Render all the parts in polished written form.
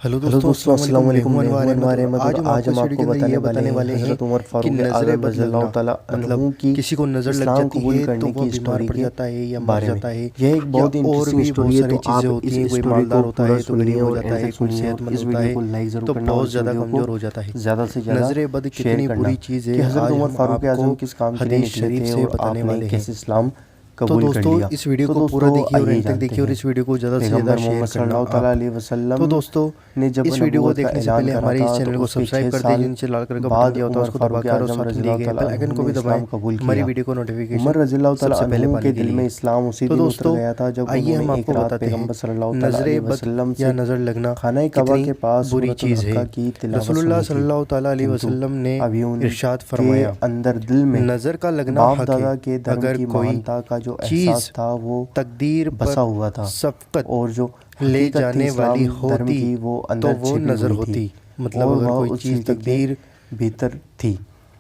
Hello hello दोस्तों, दोस्तों, अस्सलाम वालेकुम। मैं मैं हूं हूं अनवार अनवार अहमद और आज हम आपको बताने वाले हैं हज़रत उमर फारूक आज़म बद रज़ी अल्लाह लगना ताला मतलब अन्हु की किसी को नज़र लग इस्लाम जाती कबूल है तो करने वह की बीमार स्टोरी पड़ के जाता है या मर बारे में। जाता है, यह एक या बहुत ही और इंटरेस्टिंग भी बहुत स्टोरी है, सारी तो चीज़ें आप होती इस हैं। कोई स्टोरी को मालदार होता पूरा है तो सुनिए गरीब हो और जाता एंड है, तक कोई सुनिए और सेहतमंद इस होता वीडियो है को लाइक ज़रूर तो करना और बहुत इस ज़्यादा वीडियो को कमज़ोर हो जाता है। ज़्यादा से ज़्यादा नज़र बद शेयर कितनी करना बुरी चीज़ कि है, हज़रत आज उमर हम फारूक आपको आज़म किस काम के लिए हदीस निकले शरीफ थे से और बताने आपने वाले हैं। कैसे इस्लाम तो कबूल कर दोस्तों लिया। इस वीडियो तो को पूरा दोस्तों देखिए और आइए एंड तक जानते देखिए और हैं, इस वीडियो को ज़्यादा से ज़्यादा पैगंबर शेयर मोहम्मद करना सल्लल्लाहु आप। अलैहि वसल्लम तो दोस्तों ने जब इस वीडियो को नबूवत का देखने से ऐलान पहले करा हमारे था इस तो चैनल को उसके सब्सक्राइब 6 कर दीजिए, साल नीचे लाल कलर का बटन बाद दिया होता है उमर उसको फारूक दबाकर और आज़म साथ रज़ी में दिए अल्लाह गए ताला बेल आइकन को अन्हु भी ने दबाएं इस्लाम कबूल हमारी किया। वीडियो को नोटिफिकेशन उमर रज़ी अल्लाह ताला सबसे पहले अन्हु पाने के के दिल में लिए। इस्लाम उसी तो दिन उतर दोस्तों गया था जब आइए उन्होंने हम एक आपको रात बताते हैं पैगंबर सल्लल्लाहु ताला नज़र अलैहि बद वसल्लम या से नज़र लगना खाना काबा कितनी के पास बुरी सूरतुल चीज़ है। हक्का की तिलावत रसूलुल्लाह सुनी थी, सल्लल्लाहु ताला अलैहि किंतु वसल्लम ने अभी इरशाद उनके फरमाया, अंदर दिल में नज़र का लगना बाप हक है। दादा के धर्म अगर की कोई महानता का जो एहसास चीज़ था वो तकदीर बसा पर हुआ था सबकत और जो ले हकीकत थी जाने वाली इस्लाम धर्म होती की वो तो अंदर वो छिपी नज़र हुई थी होती। मतलब और अगर वह कोई उस चीज़ सीढ़ी के तकदीर भीतर थी।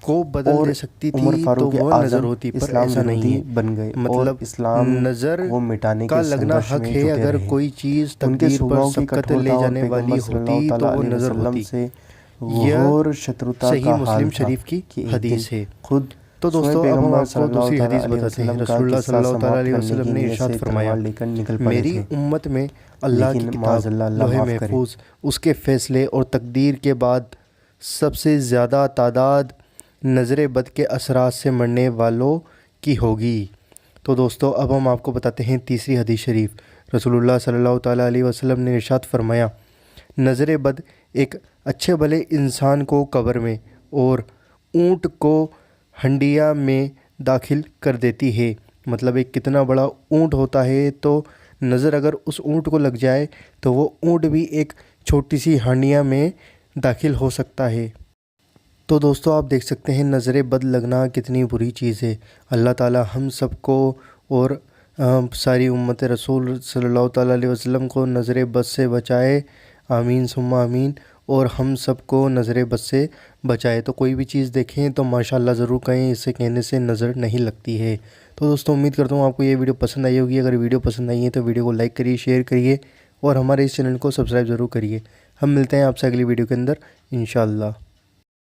को बदल और दे सकती उमर थी तो फारूक वह नज़र आज़म होती, पर इस्लाम ऐसा नहीं विरोधी है। बन गए और मतलब इस्लाम नज़र को मिटाने का के लगना संघर्ष हक में है। जुटे अगर रहे। कोई चीज़ उनके तकदीर पर स्वभाव की सबकत कठोरता ले और जाने वाली पैगंबर होती सल्लल्लाहु तो ताला वो अलैहि नज़र वसल्लम होती। से यह घोर शत्रुता सही का हाल मुस्लिम था शरीफ की कि एक दिन हदीस है। खुद तो स्वयं दोस्तों अब हम पैगंबर आपको सल्लल्लाहु दूसरी ताला हदीस अलैहि बताते हैं। वसल्लम का रसूलुल्लाह किस्सा सल्लल्लाहु ताला समाप्त अलैहि करने वसल्लम की ने नीयत इरशाद से फरमाया, तलवार लेकर निकल पड़े मेरी थे, उम्मत में अल्लाह की लेकिन किताब, माज़अल्लाह अल्लाह लोहे माफ़ करे। महफूज, उसके फ़ैसले और तकदीर के बाद सबसे ज़्यादा तादाद नज़र बद के असरात से मरने वालों की होगी। तो दोस्तों अब हम आपको बताते हैं तीसरी हदीस शरीफ। रसूलुल्लाह सल्लल्लाहु ताला अलैहि वसल्लम ने इरशाद फरमाया, नज़र बद एक अच्छे भले इंसान को कब्र में और ऊँट को हंडिया में दाखिल कर देती है। मतलब एक कितना बड़ा ऊँट होता है, तो नज़र अगर उस ऊँट को लग जाए तो वो ऊँट भी एक छोटी सी हंडिया में दाखिल हो सकता है। तो दोस्तों आप देख सकते हैं नज़र बद लगना कितनी बुरी चीज़ है। अल्लाह ताला हम सबको और सारी उम्मत रसूल सल्लल्लाहु ताला अलैहि वसल्लम को नज़र बद से बचाए, आमीन सुम्मा आमीन। और हम सबको नज़र बद से बचाए। तो कोई भी चीज़ देखें तो माशाल्लाह ज़रूर कहें, इससे कहने से नज़र नहीं लगती है। तो दोस्तों उम्मीद करता हूँ आपको ये वीडियो पसंद आई होगी। अगर वीडियो पसंद आई है तो वीडियो को लाइक करिए, शेयर करिए और हमारे इस चैनल को सब्सक्राइब ज़रूर करिए। हम मिलते हैं आपसे अगली वीडियो के अंदर इंशाअल्लाह।